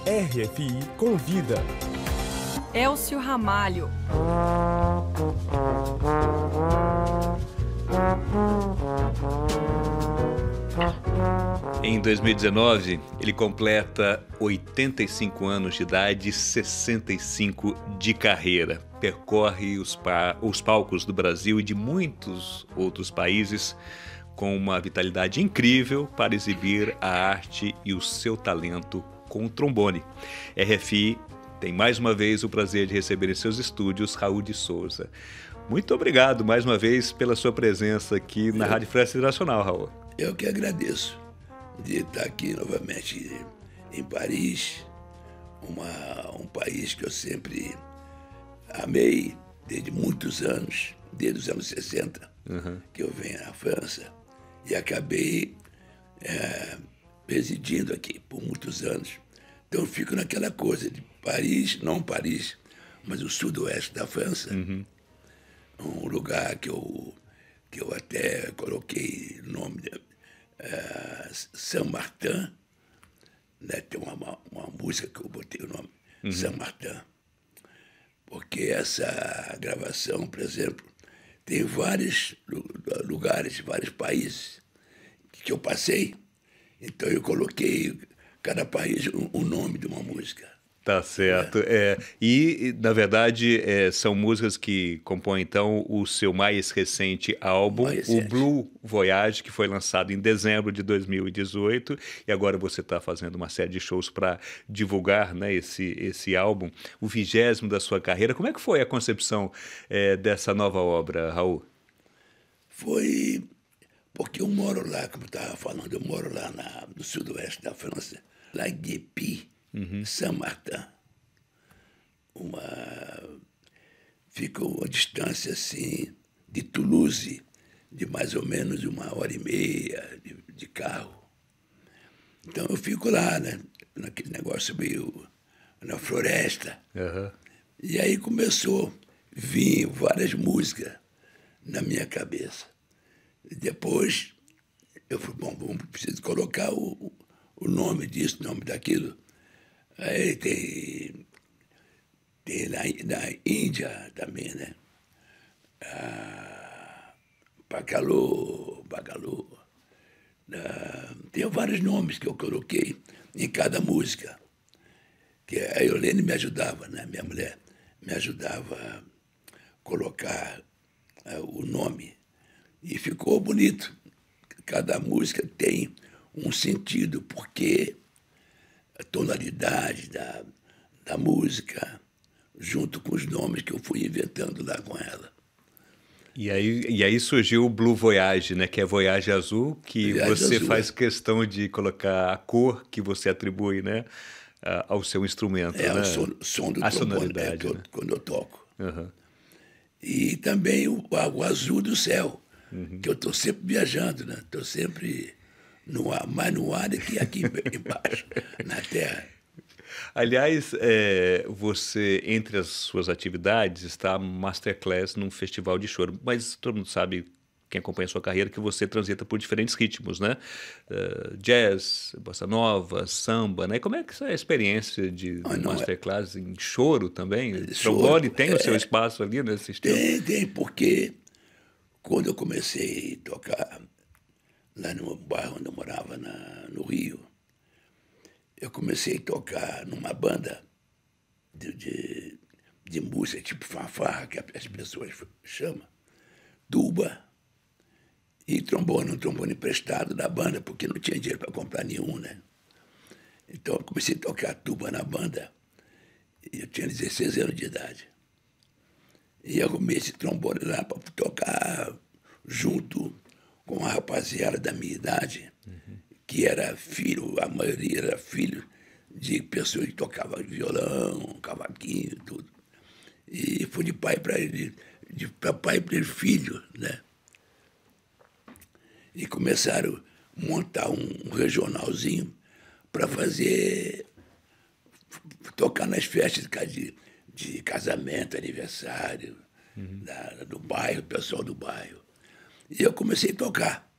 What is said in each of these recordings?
RFI Convida. Elcio Ramalho. Em 2019, ele completa 85 anos de idade e 65 de carreira. Percorre os palcos do Brasil e de muitos outros países com uma vitalidade incrível para exibir a arte e o seu talento com o trombone. RFI tem mais uma vez o prazer de receber em seus estúdios Raul de Souza. Muito obrigado mais uma vez pela sua presença aqui na Rádio França Internacional, Raul. Eu que agradeço de estar aqui novamente em Paris, um país que eu sempre amei desde muitos anos, desde os anos 60, que eu venho à França, e acabei residindo aqui por muitos anos. Então eu fico naquela coisa de Paris, não Paris, mas o sudoeste da França, um lugar que eu até coloquei o nome de Saint-Martin, né? Tem uma música que eu botei o nome, Saint-Martin, porque essa gravação, por exemplo, tem vários lugares, vários países que eu passei, então eu coloquei cada país um nome de uma música. Tá certo. E, na verdade, são músicas que compõem, então, o seu mais recente álbum, o Blue Voyage, que foi lançado em dezembro de 2018, e agora você está fazendo uma série de shows para divulgar, né, esse álbum, o 20º da sua carreira. Como é que foi a concepção dessa nova obra, Raul? Foi porque eu moro lá, como eu estava falando, eu moro lá no sudoeste da França, lá em Guépy, Saint-Martin. Fica uma distância assim de Toulouse, de mais ou menos 1h30 de carro. Então eu fico lá, né, naquele negócio meio na floresta. E aí começou a vir várias músicas na minha cabeça. E depois eu falei, bom, preciso colocar o nome disso, o nome daquilo. Aí tem na Índia também, né? Bagalô. Tem vários nomes que eu coloquei em cada música. Que a Eulene me ajudava, né? Minha mulher me ajudava a colocar o nome. E ficou bonito. Cada música tem um sentido, porque a tonalidade da música, junto com os nomes que eu fui inventando lá com ela. E aí surgiu o Blue Voyage, né? Que é Voyage Azul, que Voyage você Azul, faz questão de colocar a cor que você atribui, né, ao seu instrumento, né? O som do a trombone, sonoridade, né? quando eu toco. E também o azul do céu, que eu estou sempre viajando, né? Estou sempre no ar, mais no ar do que aqui embaixo, na terra. Aliás, você, entre as suas atividades, está Masterclass num festival de choro. Mas todo mundo sabe, quem acompanha a sua carreira, que você transita por diferentes ritmos, né? Jazz, bossa nova, samba, né? E como é que é a experiência de Masterclass em choro também? O trombone tem o seu espaço ali nesse estilo? Tem, porque quando eu comecei a tocar lá no bairro onde eu morava, no Rio, eu comecei a tocar numa banda de música tipo fanfarra, que as pessoas chamam, tuba e trombone, um trombone emprestado da banda, porque não tinha dinheiro para comprar nenhum, né? Então eu comecei a tocar tuba na banda e eu tinha 16 anos de idade. E arrumei esse trombone lá para tocar junto com a rapaziada da minha idade, que era filho, a maioria era filho de pessoas que tocavam violão, cavaquinho, tudo. E foi de pai para ele, de pai para filho, né? E começaram a montar um regionalzinho para tocar nas festas de casamento, aniversário, do bairro, pessoal do bairro. E eu comecei a tocar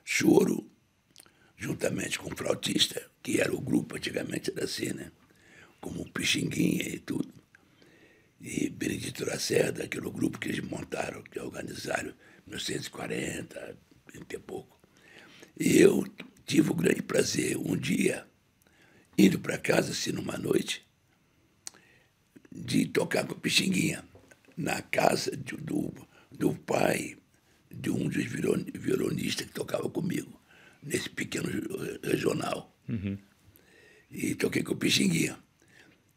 choro, juntamente com o Flautista, que era o grupo, antigamente era assim, né? Como o Pixinguinha e tudo. E Benedito Lacerda, aquele grupo que eles montaram, que organizaram em 1940, 30 e pouco. E eu tive o grande prazer, um dia, indo para casa, assim, numa noite, de tocar com o Pixinguinha, na casa do pai de um dos violonistas que tocava comigo, nesse pequeno regional. Uhum. E toquei com o Pixinguinha.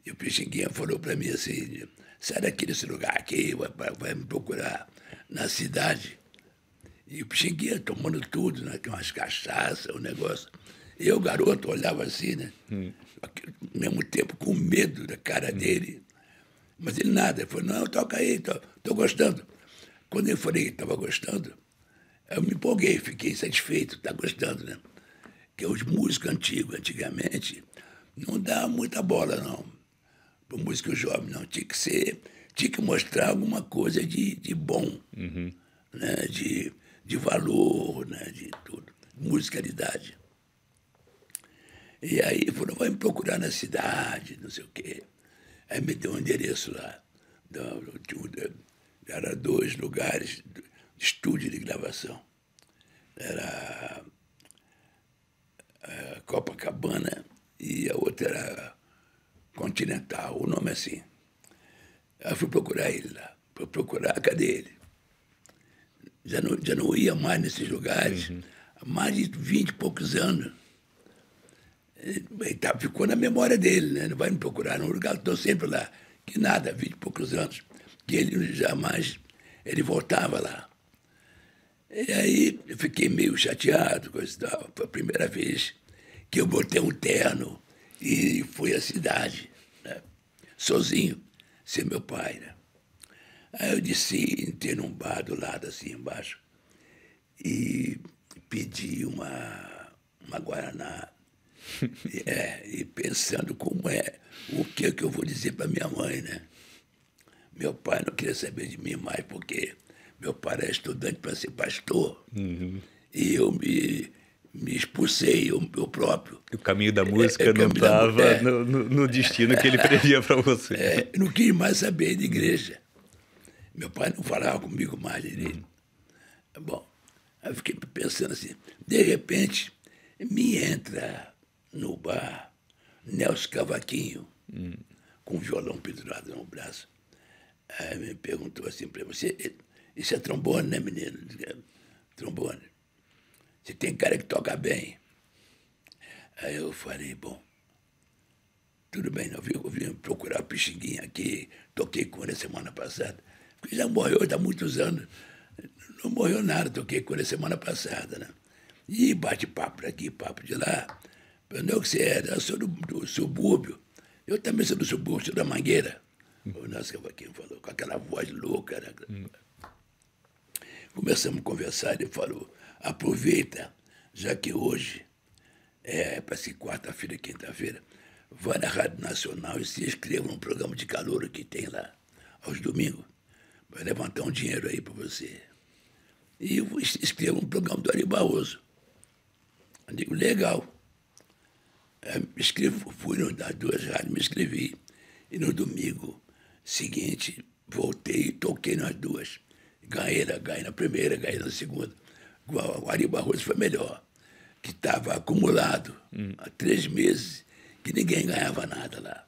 E o Pixinguinha falou para mim assim, sai daqui desse lugar aqui, vai me procurar na cidade. E o Pixinguinha tomando tudo, né? Umas cachaças, um negócio. E eu, garoto, olhava assim, né? Ao mesmo tempo com medo da cara dele. Mas ele nada, ele falou, não, toca aí, tô gostando. Quando eu falei que estava gostando, eu me empolguei, fiquei satisfeito, tá gostando, né? Porque os músicos antigos, antigamente, não dá muita bola, não. Para músico jovem, não. Tinha que mostrar alguma coisa de bom, né? De valor, né? De tudo, musicalidade. E aí ele falou, vai me procurar na cidade, não sei o quê. Aí me deu um endereço lá. Era 2 lugares de estúdio de gravação. Era a Copacabana e a outra era Continental, o nome é assim. Aí eu fui procurar ele lá. Fui procurar, cadê ele? Já não ia mais nesses lugares há mais de 20 e poucos anos. Ficou na memória dele, né? Não vai me procurar num lugar, estou sempre lá. Que nada, 20 e poucos anos. Que ele jamais, ele voltava lá. E aí eu fiquei meio chateado, coisa e tal. Foi a primeira vez que eu botei um terno e fui à cidade, né? Sozinho, sem meu pai, né? Aí eu desci, entrei num bar do lado, assim, embaixo, e pedi uma Guaraná. E pensando como o que eu vou dizer para minha mãe, né? Meu pai não queria saber de mim mais, porque meu pai era estudante para ser pastor. E eu me expulsei, eu próprio. O caminho da música não estava no destino que ele previa para você. Não quis mais saber de igreja. Meu pai não falava comigo mais direito. Bom, aí eu fiquei pensando assim, de repente, me entra no bar Nelson Cavaquinho, com um violão pendurado no braço. Aí me perguntou assim para você, isso é trombone, né, menino? Trombone. Você tem cara que toca bem. Aí eu falei, bom, tudo bem, eu vim procurar o Pixinguinha aqui, toquei com ele semana passada, porque já morreu há muitos anos. Não morreu nada, toquei com ele semana passada, né? E bate papo por aqui, papo de lá. Onde é que você é? Eu sou do subúrbio. Eu também sou do subúrbio, sou da Mangueira. O nosso Cavaquinho falou, com aquela voz louca, né? Começamos a conversar, ele falou, aproveita, já que hoje para ser quarta-feira, quinta-feira, vai na Rádio Nacional e se inscreva num programa de calouro que tem lá, aos domingos, vai levantar um dinheiro aí para você. E eu inscrevo no programa do Ari Barroso. Eu digo, legal. Fui nas 2 rádios, me inscrevi. E no domingo seguinte, voltei e toquei nas 2. Ganhei na primeira, ganhei na segunda. O Ari Barroso foi melhor, que estava acumulado há 3 meses, que ninguém ganhava nada lá.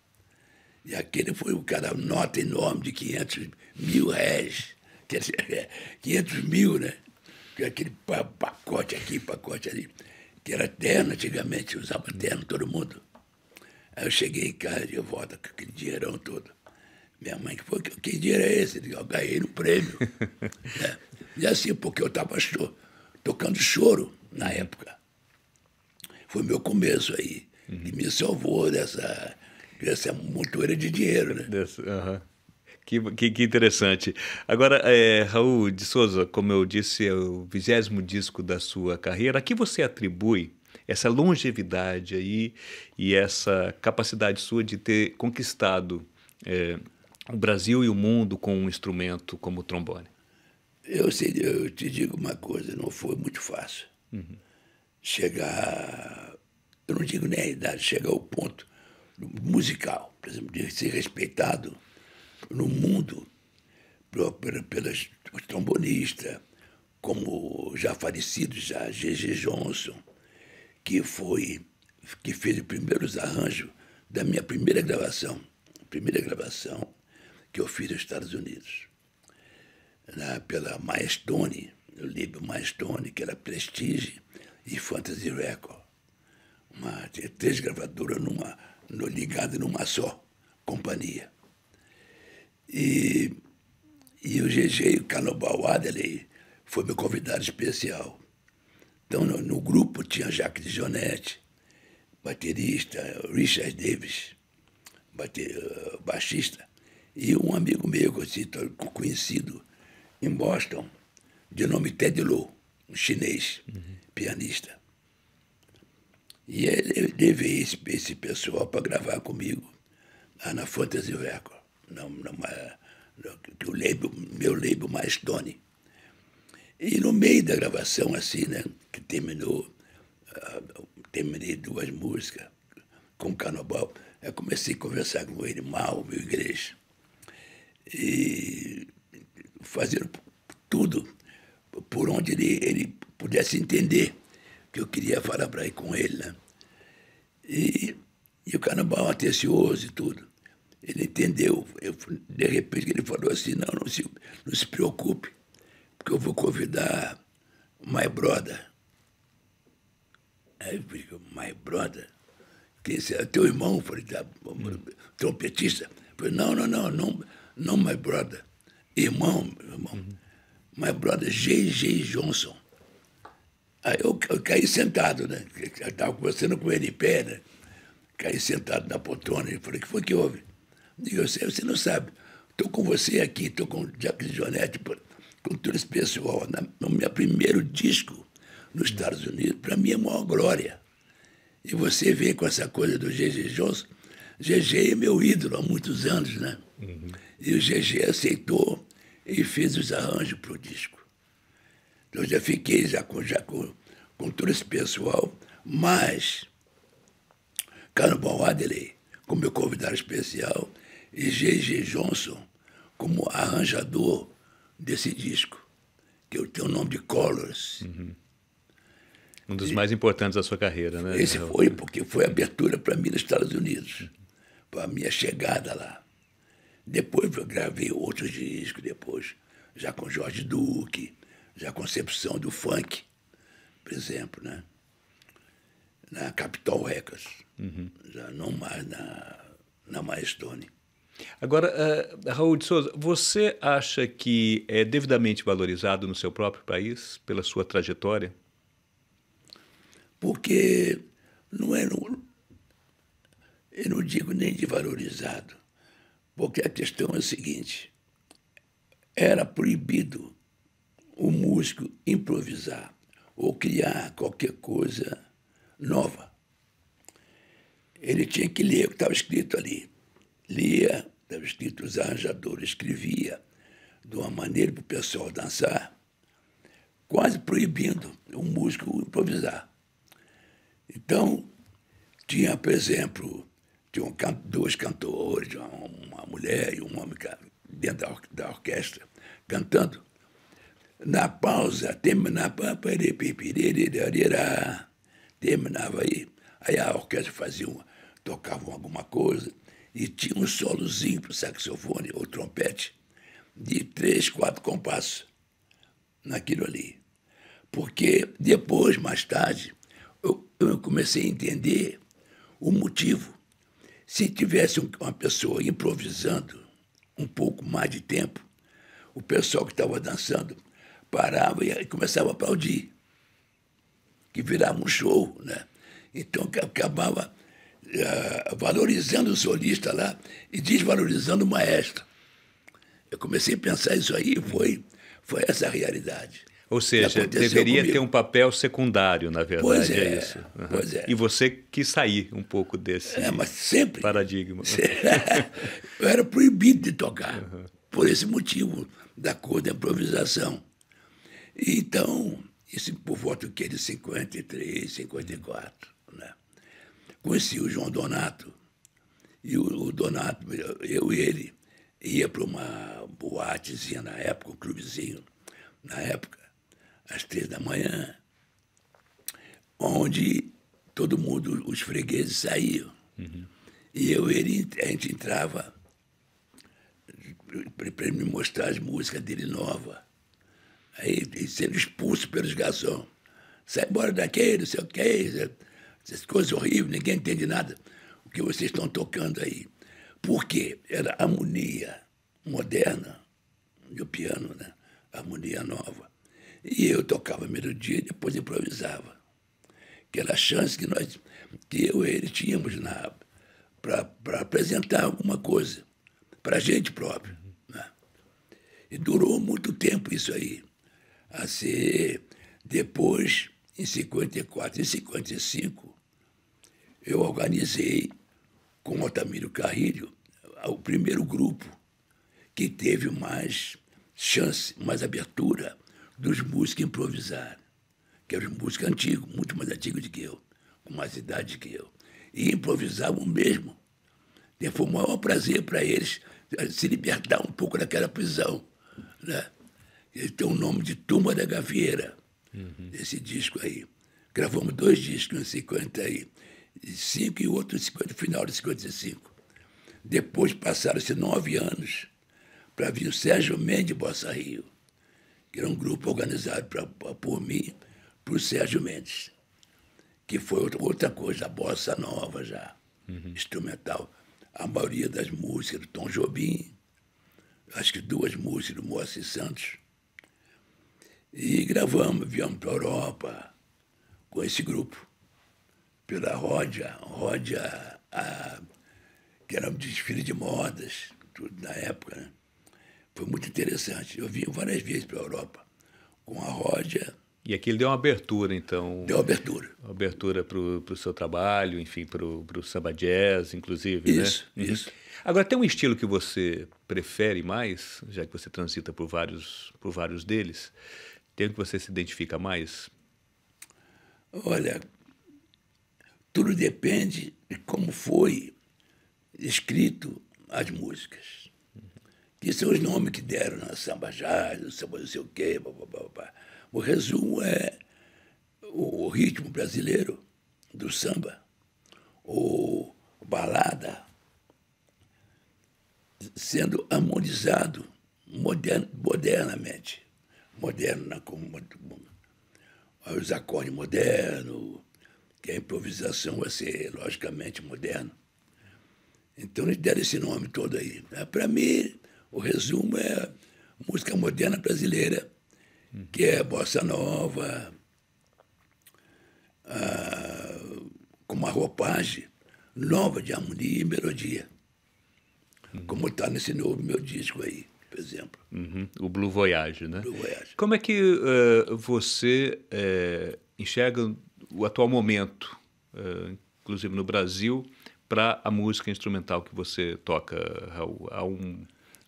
E aquele foi o cara, nota enorme de 500 mil réis. Quer dizer, 500 mil, né? Aquele pacote aqui, pacote ali, que era terno antigamente, usava terno todo mundo. Aí eu cheguei em casa de volta com aquele dinheirão todo. Minha mãe, que dinheiro é esse? Eu ganhei no prêmio. E assim, porque eu estava tocando choro na época. Foi meu começo aí, que me salvou dessa montoeira de dinheiro, né? Que interessante. Agora, Raul de Souza, como eu disse, é o 20º disco da sua carreira. A que você atribui essa longevidade aí e essa capacidade sua de ter conquistado o Brasil e o mundo com um instrumento como o trombone? Eu te digo uma coisa, não foi muito fácil. chegar, eu não digo nem a idade, chegar ao ponto musical, por exemplo, de ser respeitado no mundo pelos trombonistas, como já falecido, já G.G. Johnson, que fez os primeiros arranjos da minha primeira gravação que eu fiz nos Estados Unidos, pela Maestone, o label Maestone, que era Prestige e Fantasy Record. Três gravadoras ligadas numa só companhia. E o GG e o Cannonball Adderley foi meu convidado especial. Então, no grupo tinha Jacques Dijonette, baterista, Richard Davis, baixista, e um amigo meu, conhecido em Boston, de nome Ted Lo, um chinês, pianista. E ele levei esse pessoal para gravar comigo lá na Fantasy Record, meu label Maestone. E no meio da gravação, assim, né, que terminei 2 músicas com o Cannonball, eu comecei a conversar com ele mal, meu inglês, e fazer tudo por onde ele pudesse entender o que eu queria falar para ir com ele, né? E o Cannonball atencioso e tudo. Ele entendeu. De repente ele falou assim, não se preocupe, porque eu vou convidar my brother. Aí eu falei, my brother? Que esse é teu irmão? Eu falei, tá, trompetista? Eu falei, não my brother. Irmão. My brother G.G. Johnson. Aí eu caí sentado, né? Eu estava conversando com ele em pé, né? Caí sentado na poltrona e falei, o que foi que houve? Eu sei, você não sabe. Estou com você aqui, estou com o Jacques Dijonette, com todo esse pessoal. No meu primeiro disco nos Estados Unidos, para mim é a maior glória. E você vê com essa coisa do G.G. Johnson. G.G. é meu ídolo há muitos anos, né? E o G.G. aceitou e fez os arranjos para o disco. Então eu já fiquei com todo esse pessoal, mas Cannonball Adderley como meu convidado especial e G.G. Johnson como arranjador desse disco, que eu tenho o nome de Colors. Um dos mais importantes da sua carreira, né? Esse foi, porque foi a abertura para mim nos Estados Unidos, para a minha chegada lá. Depois eu gravei outros discos, já com Jorge Duque, já a concepção do funk, por exemplo, né? Na Capitol Records, já não mais na Maestone. Agora, Raul de Souza, você acha que é devidamente valorizado no seu próprio país pela sua trajetória? Porque eu não digo nem de valorizado, porque a questão é a seguinte, era proibido o músico improvisar ou criar qualquer coisa nova. Ele tinha que ler o que estava escrito ali. Lia, estava escrito, os arranjadores escrevia de uma maneira para o pessoal dançar, quase proibindo o músico improvisar. Então, tinha, por exemplo, dois cantores, uma mulher e um homem dentro da orquestra, cantando. Na pausa, terminava aí a orquestra tocava alguma coisa e tinha um solozinho para o saxofone ou trompete de 3, 4 compassos naquilo ali. Porque depois, mais tarde, eu comecei a entender o motivo. Se tivesse uma pessoa improvisando um pouco mais de tempo, o pessoal que estava dançando parava e começava a aplaudir, que virava um show, né? Então acabava valorizando o solista lá e desvalorizando o maestro. Eu comecei a pensar isso aí e foi essa a realidade. Ou seja, deveria ter um papel secundário, na verdade. Pois é isso. Pois é. E você quis sair um pouco desse mas sempre, paradigma. Eu era proibido de tocar, por esse motivo da coisa da improvisação. Então, Isso por volta do que de 53, 54, né? Conheci o João Donato, e o Donato, eu e ele, ia para uma boatezinha na época, um clubezinho, na época, às 3 da manhã, onde todo mundo, os fregueses saíam. E eu e ele, a gente entrava para ele me mostrar as músicas dele novas. Aí, sendo expulso pelos garçons. Sai embora daqui, não sei o quê, essas coisas horríveis, ninguém entende nada o que vocês estão tocando aí. Por quê? Era harmonia moderna, do piano, né? Harmonia nova. E eu tocava melodia e depois improvisava. Que era a chance que eu e ele tínhamos para apresentar alguma coisa para a gente próprio, né? E durou muito tempo isso aí. A ser, depois, em 54, em 55, eu organizei com o Altamiro Carrilho o primeiro grupo que teve mais chance, mais abertura dos músicos improvisar, que eram os músicos antigos, muito mais antigos do que eu, com mais idade que eu, e improvisavam mesmo. E foi o maior prazer para eles se libertar um pouco daquela prisão, né? Ele tem o nome de Turma da Gafieira, esse disco aí. Gravamos 2 discos em 55 e outro no final de 55. Depois passaram-se 9 anos para vir o Sérgio Mendes Bossa Rio, que era um grupo organizado por mim, por Sérgio Mendes, que foi outra coisa, a bossa nova já, instrumental. A maioria das músicas do Tom Jobim, acho que 2 músicas do Moacir Santos. E gravamos, viemos para a Europa com esse grupo, pela Ródia, que era um desfile de modas, tudo na época, né? Foi muito interessante. Eu vim várias vezes para a Europa com a Ródia. E aquilo deu uma abertura, então. Deu abertura. Uma abertura para o seu trabalho, enfim, para o samba jazz, inclusive, isso, né? Isso. Agora, tem um estilo que você prefere mais, já que você transita por vários deles? Tem um que você se identifica mais? Olha, tudo depende de como foi escrito as músicas. Que são os nomes que deram na samba jazz, no samba não sei o quê, blá. O resumo é o ritmo brasileiro do samba, o balada, sendo harmonizado modernamente. Moderno, como os acordes modernos, que a improvisação vai ser, logicamente, moderno. Então, eles deram esse nome todo aí. Para mim, o resumo é música moderna brasileira, que é bossa nova, com uma roupagem nova de harmonia e melodia, como está nesse novo meu disco aí, por exemplo. O Blue Voyage, né? Blue Voyage. Como é que você enxerga o atual momento, inclusive no Brasil, para a música instrumental que você toca, Raul? Há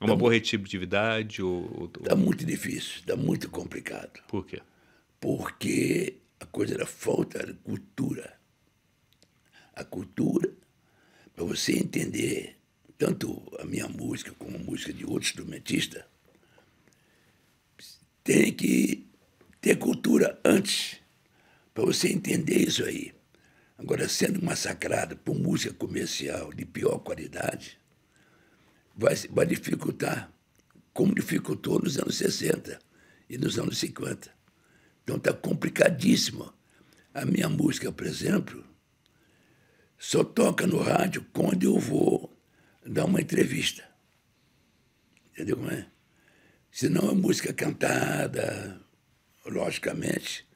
uma boa receptividade? Está muito difícil, está muito complicado. Por quê? Porque a coisa era falta de cultura. A cultura, para você entender tanto a minha música como a música de outro instrumentista, tem que ter cultura antes, para você entender isso aí. Agora, sendo massacrado por música comercial de pior qualidade, vai dificultar, como dificultou nos anos 60 e nos anos 50. Então está complicadíssimo. A minha música, por exemplo, só toca no rádio quando eu vou dar uma entrevista. Entendeu como é? Senão é música cantada, logicamente,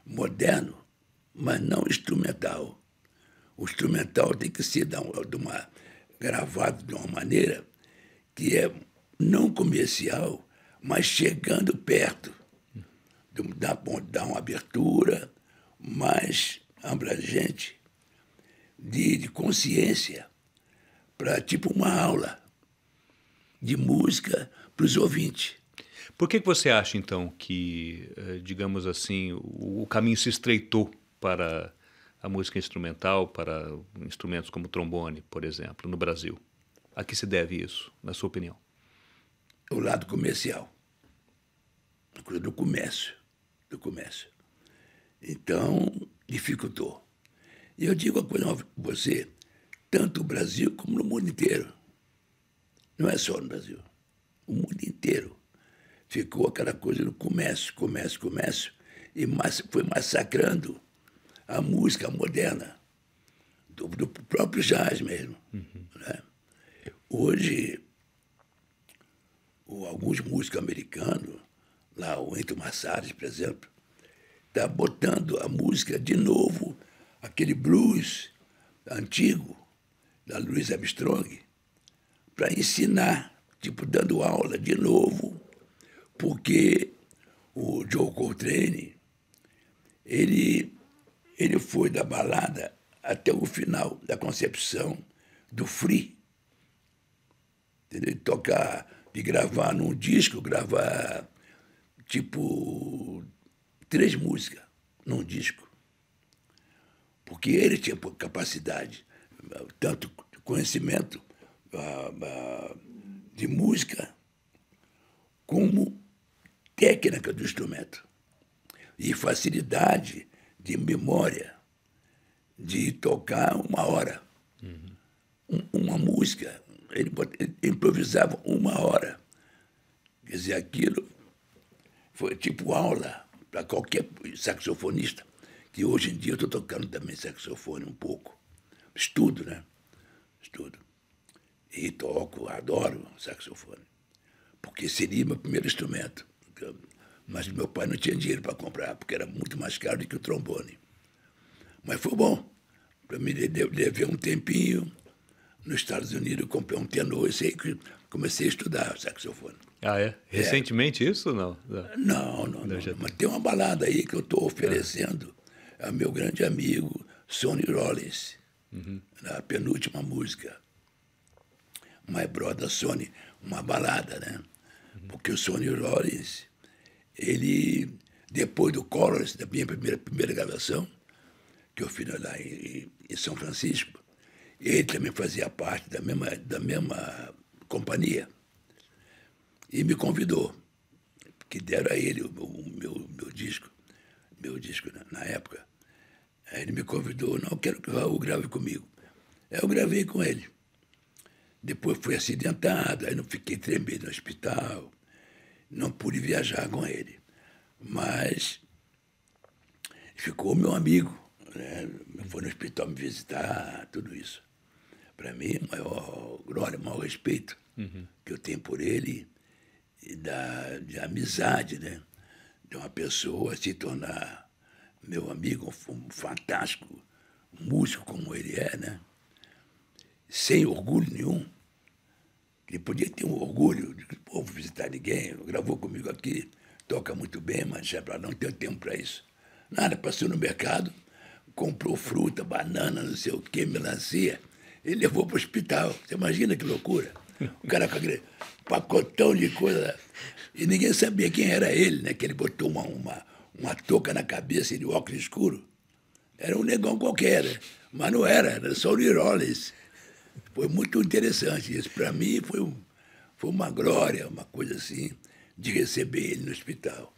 moderno, mas não instrumental. O instrumental tem que ser gravado de uma maneira que é não comercial, mas chegando perto. Dá uma abertura mais abrangente de consciência para tipo uma aula de música para os ouvintes. Por que você acha, então, que, digamos assim, o caminho se estreitou para a música instrumental, para instrumentos como trombone, por exemplo, no Brasil? A que se deve isso, na sua opinião? O lado comercial. A coisa do comércio. Do comércio. Então, dificultou. E eu digo uma coisa para você, tanto no Brasil como no mundo inteiro. Não é só no Brasil. O mundo inteiro ficou aquela coisa do comércio, e foi massacrando a música moderna, do próprio jazz mesmo. Né? Hoje, alguns músicos americanos, lá o Wynton Marsalis, por exemplo, está botando a música de novo, aquele blues antigo, da Louis Armstrong, para ensinar, tipo, dando aula de novo, porque o Joe Coltrane, ele foi da balada até o final da concepção do free. Entendeu? De gravar num disco, gravar, tipo, 3 músicas num disco. Porque ele tinha capacidade, tanto conhecimento de música, como técnica do instrumento. E facilidade de memória, de tocar 1 hora. Uma música. Ele improvisava 1 hora. Quer dizer, aquilo foi tipo aula para qualquer saxofonista, que hoje em dia eu estou tocando também saxofone um pouco. Estudo, né? Estudo. E toco, adoro saxofone. Porque seria meu primeiro instrumento. Mas meu pai não tinha dinheiro para comprar, porque era muito mais caro do que o trombone. Mas foi bom. Para mim, levei um tempinho. Nos Estados Unidos, eu comprei um tenor e sei que comecei a estudar saxofone. Ah, é? Recentemente isso ou não? Não. Mas tem uma balada aí que eu estou oferecendo ao meu grande amigo, Sonny Rollins, na penúltima música. My Brother Sonny, uma balada, né? Porque o Sonny Rollins, ele, depois do Chorus, da minha primeira gravação, que eu fiz lá em São Francisco, ele também fazia parte da mesma companhia. E me convidou, que deram a ele o meu disco na época. Aí ele me convidou, não, quero que o Raul grave comigo. Aí eu gravei com ele. Depois fui acidentado, aí não fiquei tremendo no hospital, não pude viajar com ele. Mas ficou meu amigo, né? Foi no hospital me visitar, tudo isso. Para mim, maior glória, maior respeito que eu tenho por ele e de amizade, né? De uma pessoa se tornar meu amigo, um fantástico músico como ele é, né? Sem orgulho nenhum. Ele podia ter um orgulho de que, pô, vou visitar ninguém, gravou comigo aqui, toca muito bem, mas já não tenho tempo para isso. Nada, passou no mercado, comprou fruta, banana, não sei o quê, melancia, e levou para o hospital. Você imagina que loucura? O cara com aquele pacotão de coisa. E ninguém sabia quem era ele, né? Que ele botou uma touca na cabeça de óculos escuro. Era um negão qualquer, né? Mas não era só o Sonny Rollins. Foi muito interessante isso. Para mim foi uma glória, uma coisa assim, de receber ele no hospital.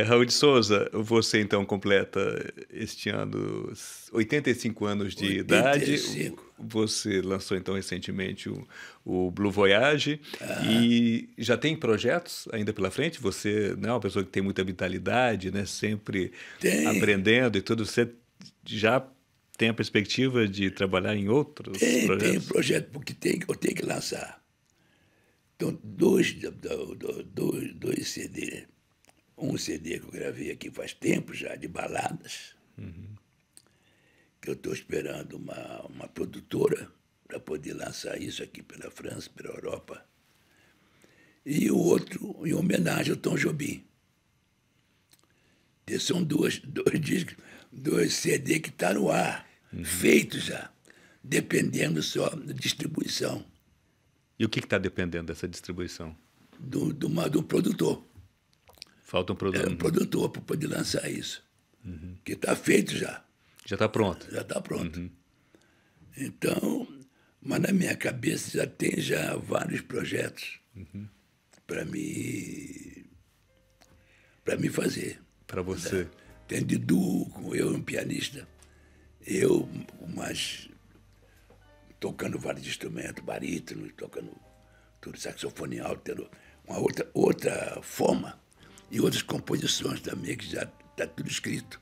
Raul de Souza, você então completa este ano 85 anos de 85. idade. Você lançou então recentemente o Blue Voyage e já tem projetos ainda pela frente? Você não é uma pessoa que tem muita vitalidade, né? Sempre aprendendo e tudo. Você já tem a perspectiva de trabalhar em outros projetos? Tem projeto, porque eu tenho que lançar. Então, dois CD. Um CD que eu gravei aqui faz tempo já, de baladas, que eu estou esperando uma produtora para poder lançar isso aqui pela França, pela Europa. E o outro em homenagem ao Tom Jobim. Esses são dois discos, 2 CD que estão no ar, feitos já, dependendo só da distribuição. E o que está dependendo dessa distribuição? do produtor. Falta um produto. Um produtor para poder lançar isso. Que está feito já. Já está pronto. Já está pronto. Então, mas na minha cabeça já tem vários projetos para mim fazer. Para você. Né? Tem de duo, com eu, um pianista. Eu, mas tocando vários instrumentos, barítono, tocando tudo, saxofone alto, tendo uma outra forma e outras composições também, que já está tudo escrito.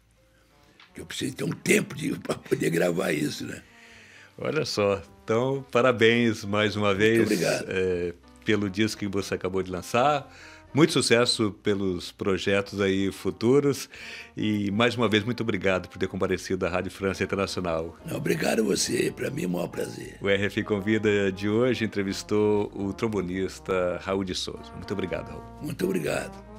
Que eu preciso ter um tempo para poder gravar isso, né? Olha só, então parabéns mais uma vez. Muito obrigado. Pelo disco que você acabou de lançar. Muito sucesso pelos projetos aí futuros. E mais uma vez, muito obrigado por ter comparecido à Rádio França Internacional. Não, obrigado a você, para mim é o maior prazer. O RFI Convida de hoje entrevistou o trombonista Raul de Souza. Muito obrigado, Raul. Muito obrigado.